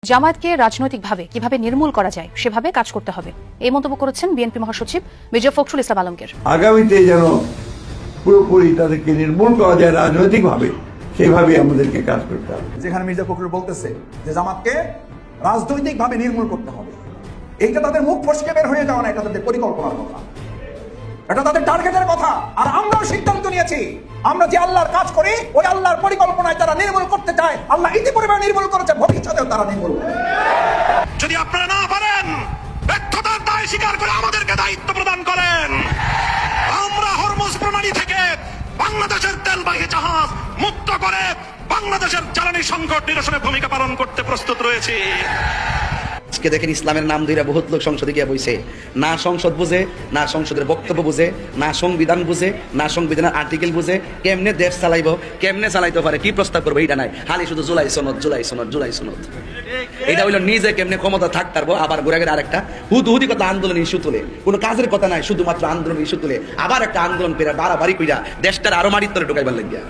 জামায়াতকে রাজনৈতিকভাবে কিভাবে নির্মূল করা যায় সেভাবে কাজ করতে হবে, এই মন্তব্য করেছেন বিএনপি মহাসচিব মির্জা ফখরুল ইসলাম আলমগীর। আগামীতে যেন পুরোপুরি তাদেরকে নির্মূল করা যায় রাজনৈতিকভাবে, সেইভাবে আমাদেরকে কাজ করতে হবে। যেখানে মির্জা ফখরুল বলতেছে যে জামাতকে রাজনৈতিকভাবে নির্মূল করতে হবে, এইটা তাদের মুখ ফসকে বের হয়ে যাওয়া না, এটা তাদের পরিকল্পনার কথা, এটা তাদের টার্গেটের কথা। আর আমরাও সিদ্ধান্ত নিয়েছি, আমরা যে আল্লাহর কাজ করি ওই আল্লাহর পরিকল্পনায় তারা নির্মূল করতে চায়, আল্লাহ ইতিপূর্বে নির্মূল করেছে, ভবিষ্যতেও তারা নির্মূল করবে। যদি আপনারা না পারেন, ব্যর্থতার দায় স্বীকার করে আমাদেরকে দায়িত্ব প্রদান করেন। আমরা হরমুজ প্রণালী থেকে বাংলাদেশের তেলবাহী জাহাজ মুক্ত করে বাংলাদেশের জ্বালানি সংকট নিরসনে ভূমিকা পালন করতে প্রস্তুত রয়েছি। আজকে দেখেন ইসলামের নাম ধরে বহুত লোক সংসদে গিয়ে বইছে, না সংসদ বুঝে, না সংসদের বক্তব্য বুঝে, না সংবিধান বুঝে, না সংবিধানের আর্টিকেল বুঝে, কেমনে দেশ চালাইব, কেমনে চালাইতে পারে, কি প্রস্তাব করবো এটা নাই, খালি শুধু জুলাই সনদ জুলাই সনদ জুলাই সনদ। এটা হইলো নিজে কেমনে ক্ষমতা থাকতে পারবো, আবার ঘুরে গেলে আরেকটা হুদহুদি কথা আন্দোলন ইস্যু তুলে, কোনো কাজের কথা নাই, শুধুমাত্র আন্দোলন ইস্যু তুলে আবার একটা আন্দোলন পেরা বাড়াবাড়ি কইরা দেশটার আরো মাটির তলে ঢুকাইবার লাগিয়া।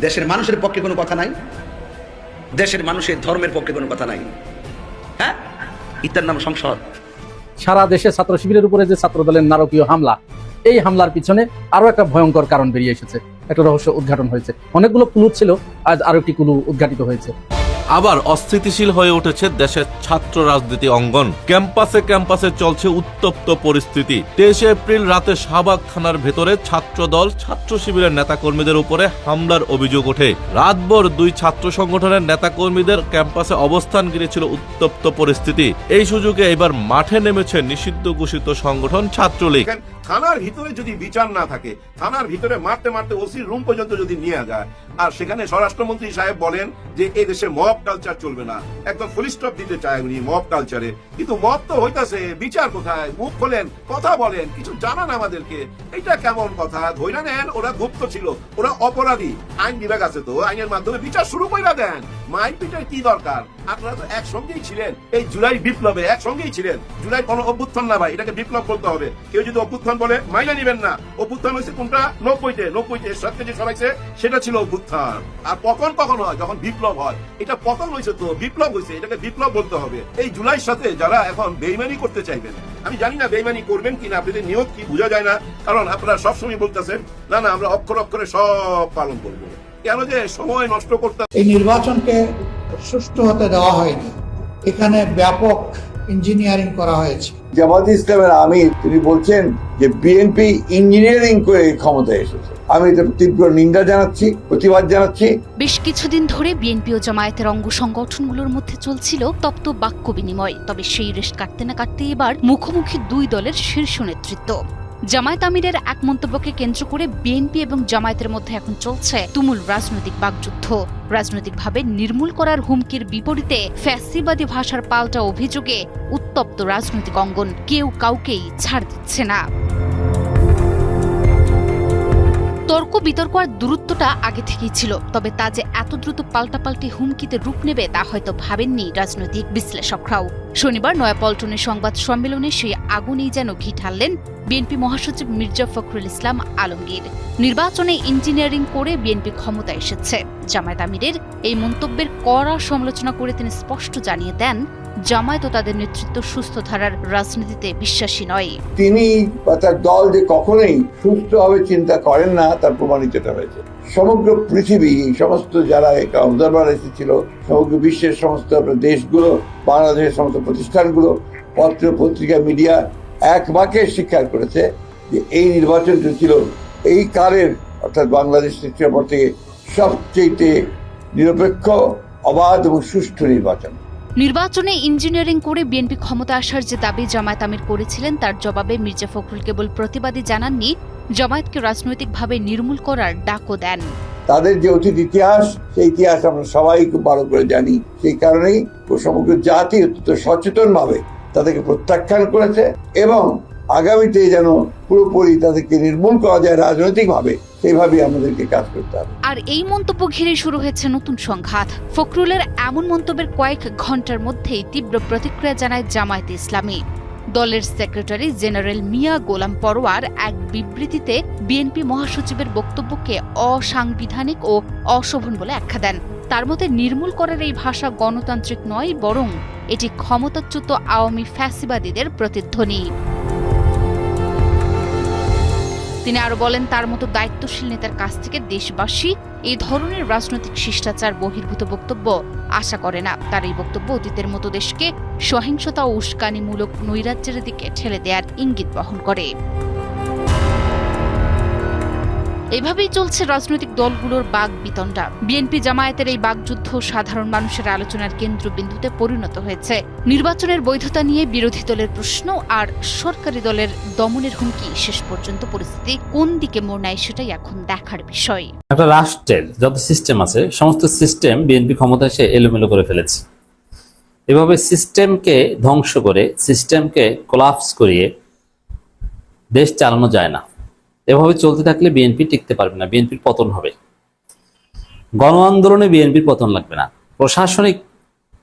দেশের মানুষের পক্ষে কোনো কথা নাই, দেশের মানুষের ধর্মের পক্ষে কোনো কথা নাই। হ্যাঁ, ইতার নাম সংসদ। সারা দেশে ছাত্র শিবিরের উপরে যে ছাত্র দলের নারকীয় হামলা, এই হামলার পিছনে আরো একটা ভয়ঙ্কর কারণ বেরিয়ে এসেছে, একটা রহস্য উদ্ঘাটন হয়েছে। অনেকগুলো ক্লু ছিল, আজ আরো একটি ক্লু উদ্ঘাটিত হয়েছে। আবার অস্থিতিশীল হয়ে উঠেছে দেশের ছাত্র রাজনীতি অঙ্গন। ক্যাম্পাসে ক্যাম্পাসে চলছে উত্তপ্ত পরিস্থিতি। 23 এপ্রিল রাতে শাহবাগ থানার ভেতরে ছাত্রদল ছাত্র শিবিরের নেতাকর্মীদের উপরে হামলার অভিযোগ ওঠে। রাতভর দুই ছাত্র সংগঠনের নেতাকর্মীদের ক্যাম্পাসে অবস্থান ঘিরেছিল উত্তপ্ত পরিস্থিতি। এই সুযোগে এবার মাঠে নেমেছে নিষিদ্ধ ঘোষিত সংগঠন ছাত্রলীগ। থানার ভিতরে যদি বিচার না থাকে, থানার ভিতরে মারতে মারতে ওসির রুম পর্যন্ত যদি নিয়ে যায়, আর সেখানে স্বরাষ্ট্রমন্ত্রী সাহেব বলেন যে এই দেশে মব কালচার চলবে না, একদম ফুল স্টপ দিতে চায় উনি মব কালচারে। কিন্তু মব তো হইতাছে, বিচার কোথায়? মুখ খোলেন, কথা বলেন, কিছু জানান আমাদেরকে। এটা কেমন কথা? ধইরা নেন ওরা গুপ্ত ছিল, ওরা অপরাধী, আইন বিভাগ আছে তো, আইনের মাধ্যমে বিচার শুরু করে দেন। মাইপিটার কি দরকার? আপনারা তো একসঙ্গেই ছিলেন, এই জুলাই বিপ্লবে একসঙ্গেই ছিলেন। জুলাই কোনো অভ্যুত্থান না ভাই, এটাকে বিপ্লব বলতে হবে। কেউ যদি অভ্যুত্থান বলে মাইনা নিবেন না। অভ্যুত্থান হয়েছে কোনটা? 90-তে এরশাদকে যে সরাইছে সেটা ছিল অভ্যুত্থান। আর কখন হয়? যখন বিপ্লব হয়। এটা পতন হয়েছে তো, বিপ্লব হয়েছে, এটাকে বিপ্লব বলতে হবে। এই জুলাইয়ের সাথে যারা এখন বেইমানি করতে চাইবেন, আমি জানি না বেইমানি করবেন কিনা, আপনাদের নিয়ত কি বোঝা যায় না। কারণ আপনারা সবসময় বলতেছেন না না আমরা অক্ষর অক্ষরে সব পালন করবো। কেন যে সময় নষ্ট করতে? এই নির্বাচনকে সুষ্ঠু হতে দেওয়া হয়নি, এখানে ব্যাপক ইঞ্জিনিয়ারিং করা হয়েছে। জামাত ইসলামের আমির তিনি বলছেন যে বিএনপি ইঞ্জিনিয়ারিং করে ক্ষমতায় এসেছে। আমি এটা তীব্র নিন্দা জানাচ্ছি, প্রতিবাদ জানাচ্ছি। বেশ কিছুদিন ধরে বিএনপি ও জামায়াতের অঙ্গ সংগঠনগুলোর মধ্যে চলছিল তপ্ত বাক্য বিনিময়। তবে সেই রেশ কাটতে না কাটতে এবার মুখোমুখি দুই দলের শীর্ষ নেতৃত্ব। জামায়াত আমিরের এক মন্তব্যকে কেন্দ্র করে বিএনপি এবং জামায়াতের মধ্যে এখন চলছে তুমুল রাজনৈতিক বাকযুদ্ধ। রাজনৈতিকভাবে নির্মূল করার হুমকির বিপরীতে ফ্যাসিবাদী ভাষার পাল্টা অভিযোগে উত্তপ্ত রাজনৈতিক অঙ্গন, কেউ কাউকেই ছাড় দিচ্ছে না। তর্ক বিতর্ক আর দূরত্বটা আগে থেকেই ছিল, তবে তা যে এত দ্রুত পাল্টাপাল্টি হুমকিতে রূপ নেবে তা হয়তো ভাবেননি রাজনৈতিক বিশ্লেষকরাও। শনিবার নয়াপল্টনের সংবাদ সম্মেলনে সেই আগুনেই যেন ঘি ঢাললেন বিএনপি মহাসচিব মির্জা ফখরুল ইসলাম আলমগীর। নির্বাচনে ইঞ্জিনিয়ারিং করে বিএনপি ক্ষমতা এসেছে। জামায়াত আমিরের এই মন্তব্যের কড়া সমালোচনা করে তিনি স্পষ্ট জানিয়ে দেন, জামায়াত ও তাদের নেতৃত্ব সুস্থ ধারার রাজনীতিতে বিশ্বাসী নয়। তিনি বা তার দল যে কখনোই সুস্থভাবে চিন্তা করেন না তার প্রমাণিত হয়েছে। সমগ্র পৃথিবী, সমস্ত যারা অবজারভার এসেছিল, সমগ্র বিশ্বের সমস্ত দেশগুলো, বাংলাদেশের সমস্ত প্রতিষ্ঠানগুলো, পত্র পত্রিকা, মিডিয়া এক বাক্যে স্বীকার করেছে যে এই নির্বাচনটি ছিল এই কালের, অর্থাৎ বাংলাদেশ সৃষ্টির পর থেকে সবচেয়ে নিরপেক্ষ, অবাধ এবং সুষ্ঠু নির্বাচন। নির্বাচনে ইঞ্জিনিয়ারিং করে বিএনপি ক্ষমতা আসার যে দাবি জামায়াত আমির করেছিলেন, তার জবাবে মির্জা ফখরুল কেবল প্রতিবাদী জানাননি, জামায়াতকে রাজনৈতিকভাবে নির্মূল করার ডাকও দেন। তাদের যে অতীত ইতিহাস, সেই ইতিহাস আমরা সবাই খুব ভালো করে জানি। সেই কারণেই সমগ্র জাতি অত্যন্ত সচেতন ভাবে তাদেরকে প্রত্যাখ্যান করেছে এবং আগামীতে যেন পুরোপুরি তাদেরকে নির্মূল করা যায় রাজনৈতিকভাবে, সেইভাবে আমাদেরকে কাজ করতে হবে। আর এই মন্তব্য ঘিরে শুরু হয়েছে নতুন সংঘাত। ফখরুলের এমন মন্তব্যের কয়েক ঘন্টার মধ্যেই তীব্র প্রতিক্রিয়া জানায় জামায়াতে ইসলামী। দলের সেক্রেটারি জেনারেল মিয়া গোলাম পরোয়ার এক বিবৃতিতে বিএনপি মহাসচিবের বক্তব্যকে অসাংবিধানিক ও অশোভন বলে আখ্যা দেন। তার মতে নির্মূল করার এই ভাষা গণতান্ত্রিক নয়, বরং এটি ক্ষমতাচ্যুত আওয়ামী ফ্যাসিবাদীদের প্রতিধ্বনি। তিনি আরো বলেন, তার মতো দায়িত্বশীল নেতার কাছ থেকে দেশবাসী এই ধরনের রাজনৈতিক শিষ্টাচার বহির্ভূত বক্তব্য আশা করে না। তার এই বক্তব্য অতীতের মতো দেশকে সহিংসতা ও উস্কানিমূলক নৈরাজ্যের দিকে ঠেলে দেওয়ার ইঙ্গিত বহন করে। এভাবেই চলছে রাজনৈতিক দলগুলোর বাকবিতণ্ডা। বিএনপি জামায়াতের এই বাকযুদ্ধ সাধারণ মানুষের আলোচনার কেন্দ্রবিন্দুতে পরিণত হয়েছে। নির্বাচনের বৈধতা নিয়ে বিরোধী দলের প্রশ্ন আর সরকারি দলের দমনের হুমকি, শেষ পর্যন্ত পরিস্থিতি কোন দিকে মোড় নেয় সেটাই এখন দেখার বিষয়। একটা রাষ্ট্রের যত সিস্টেম আছে সমস্ত সিস্টেম বিএনপি ক্ষমতা এসে এলোমেলো করে ফেলেছে। এভাবে সিস্টেমকে ধ্বংস করে, সিস্টেমকে কোলাপস করিয়ে দেশ চালানো যায় না। এভাবে চলতে থাকলে বিএনপি টিকতে পারবে না, বিএনপির পতন হবে। গণ আন্দোলনে বিএনপির পতন লাগবে না, প্রশাসনিক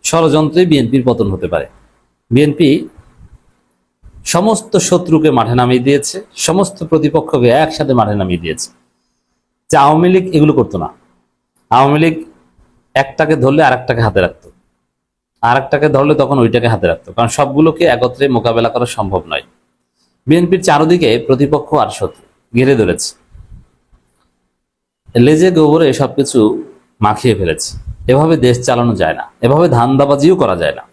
ষড়যন্ত্রে বিএনপির পতন হতে পারে। বিএনপি সমস্ত শত্রুকে মাঠে নামিয়ে দিয়েছে, সমস্ত প্রতিপক্ষকে একসাথে মাঠে নামিয়ে দিয়েছে। যে আওয়ামী লীগ এগুলো করতো না। আওয়ামী লীগ একটাকে ধরলে আরেকটাকে হাতে রাখতো, আরেকটাকে ধরলে তখন ওইটাকে হাতে রাখতো, কারণ সবগুলোকে একত্রে মোকাবেলা করা সম্ভব নয়। বিএনপির চারদিকে প্রতিপক্ষ আর শত্রু ঘিরে ধরেছে, লেজে গোবরে সবকিছু মাখিয়ে ফেলেছে। এভাবে দেশ চালানো যায় না, এভাবে ধান্দাবাজিও করা যায় না।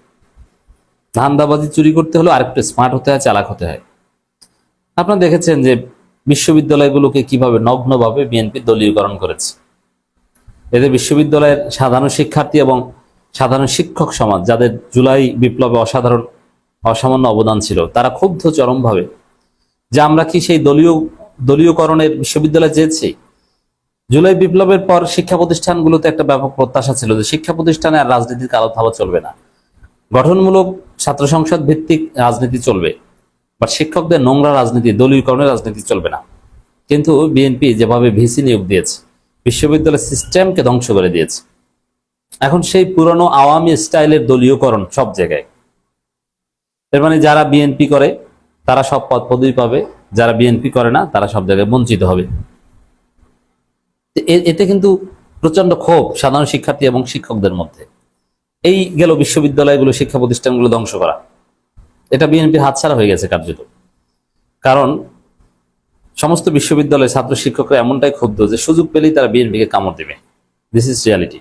ধান্দাবাজি চুরি করতে হলে আরেকটু স্মার্ট হতে হয়, চালাক হতে হয়। আপনারা দেখেছেন যে বিশ্ববিদ্যালয়গুলোকে কিভাবে নগ্নভাবে বিএনপি দলীয়করণ করেছে। এতে বিশ্ববিদ্যালয়ের সাধারণ শিক্ষার্থী এবং সাধারণ শিক্ষক সমাজ, যাদের জুলাই বিপ্লবে অসামান্য অবদান ছিল, তারা ক্ষুব্ধ চরমভাবে যে আমরা কি সেই দলীয়করণের বিশ্ববিদ্যালয়ে চেয়েছি। জুলাই বিপ্লবের পর শিক্ষা প্রতিষ্ঠানগুলোতে একটা ব্যাপক প্রত্যাশা ছিল যে শিক্ষা প্রতিষ্ঠানে আর রাজনীতির কালো ধাবা চলবে না, গঠনমূলক ছাত্র সংসদ ভিত্তিক রাজনীতি চলবে, বা শিক্ষকদের নোংরা রাজনীতি, দলীয়করণের রাজনীতি চলবে না। কিন্তু বিএনপি যেভাবে ভিসি নিয়োগ দিয়েছে, বিশ্ববিদ্যালয়ের সিস্টেমকে ধ্বংস করে দিয়েছে। এখন সেই পুরনো আওয়ামী স্টাইলের দলীয়করণ সব জায়গায়। এর মানে যারা বিএনপি করে তারা সব পদ পদবি পাবে, যারা বিএনপি করে না তারা সব জায়গায় বঞ্চিত হবে। এতে কিন্তু প্রচন্ড ক্ষোভ সাধারণ শিক্ষার্থী এবং শিক্ষকদের মধ্যে। এই গেল বিশ্ববিদ্যালয়গুলো, শিক্ষা প্রতিষ্ঠানগুলো ধ্বংস করা, এটা বিএনপির হাতছাড়া হয়ে গেছে কার্যত। কারণ সমস্ত বিশ্ববিদ্যালয়ের ছাত্র শিক্ষকরা এমনটাই ক্ষুব্ধ যে সুযোগ পেলেই তারা বিএনপিকে কামড় দেবে। This is reality.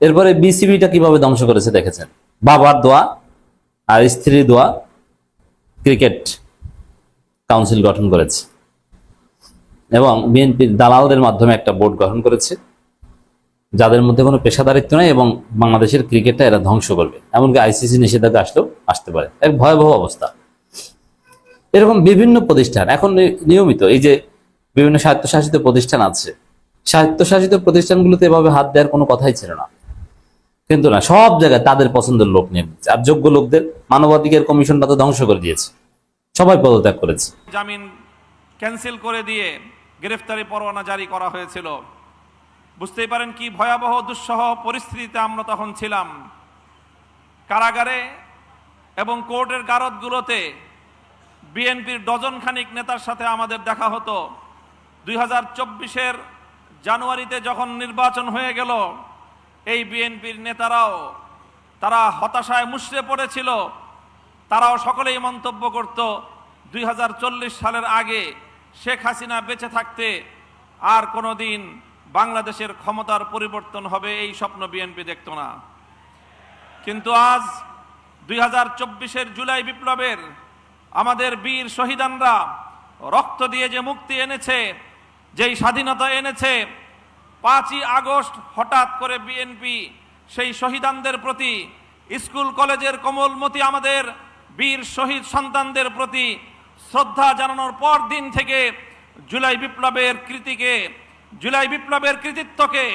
এরপরে বিসিবিটা কিভাবে ধ্বংস করেছে দেখেছেন। বাবার দোয়া আর স্ত্রীর দোয়া ক্রিকেট কাউন্সিল গঠন করেছে এবং বিএনপির দালালদের মাধ্যমে একটা বোর্ড গঠন করেছে, যাদের মধ্যে কোনো পেশাদারিত্ব নেই, এবং বাংলাদেশের ক্রিকেটটা এরা ধ্বংস করবে। এমনকি আইসিসি নিষেধাজ্ঞা আসলেও আসতে পারে। এক ভয়াবহ অবস্থা। এরকম বিভিন্ন প্রতিষ্ঠান এখন নিয়মিত, এই যে বিভিন্ন স্বায়ত্তশাসিত প্রতিষ্ঠান আছে, স্বায়ত্তশাসিত প্রতিষ্ঠানগুলোতে এভাবে হাত দেওয়ার কোনো কথাই ছিল না। কিন্তু না, সব জায়গায় তাদের পছন্দের লোক নিয়ে দিচ্ছে। আর যোগ্য লোকদের মানবাধিকার কমিশনটা তো ধ্বংস করে দিয়েছে, সবাই পদত্যাগ করেছে। জামিন ক্যান্সেল করে দিয়ে গ্রেফতারি পরোয়ানা জারি করা হয়েছিল। বুঝতেই পারেন কি ভয়াবহ দুঃসহ পরিস্থিতিতে আমরা তখন ছিলাম। কারাগারে এবং কোর্টের গারদগুলোতে বিএনপির ডজন খানিক নেতার সাথে আমাদের দেখা হতো। 2024-এর জানুয়ারিতে যখন নির্বাচন হয়ে গেল, এই বিএনপির নেতারাও তারা হতাশায় মুষড়ে পড়েছিল। তারাও সকলেই মন্তব্য করত 2040 সালের আগে শেখ হাসিনা বেঁচে থাকতে আর কোনোদিন বাংলাদেশের ক্ষমতার পরিবর্তন হবে এই স্বপ্ন বিএনপি দেখত না। কিন্তু আজ 2024-এর জুলাই বিপ্লবের আমাদের বীর শহীদানরা রক্ত দিয়ে যে মুক্তি এনেছে, যেই স্বাধীনতা এনেছে, 5ই আগস্ট হঠাৎ করে বিএনপি সেই শহীদানদের প্রতি, স্কুল কলেজের কোমলমতি আমাদের বীর শহীদ সন্তানদের প্রতি শ্রদ্ধা জানানোর পর দিন থেকে জুলাই বিপ্লবের কৃতিত্বকে,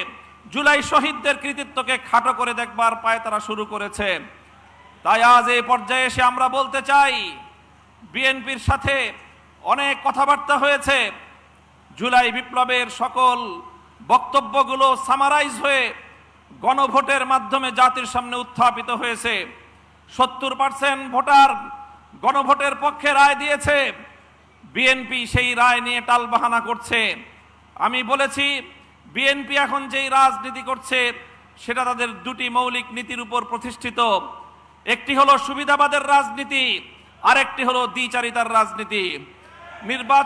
জুলাই শহীদদের কৃতিত্বকে খাটো করে দেখবার পায় তারা শুরু করেছে। তাই আজ এই পর্যায়ে এসে আমরা বলতে চাই, বিএনপির সাথে অনেক কথাবার্তা হয়েছে। জুলাই বিপ্লবের সকল বক্তব্যগুলো সামারাইজ হয়ে গণভোটের মাধ্যমে জাতির সামনে উত্থাপিত হয়েছে। 70% ভোটার গণভোটের পক্ষে রায় দিয়েছে, বিএনপি সেই রায় নিয়ে টালবাহানা করছে। আমি বলেছি বিএনপি এখন যেই রাজনীতি করছে সেটা তাদের দুটি মৌলিক নীতির উপর প্রতিষ্ঠিত। একটি হলো সুবিধাবাদের রাজনীতি, আরেকটি হলো দ্বিচারিতার রাজনীতি। নির্বাচন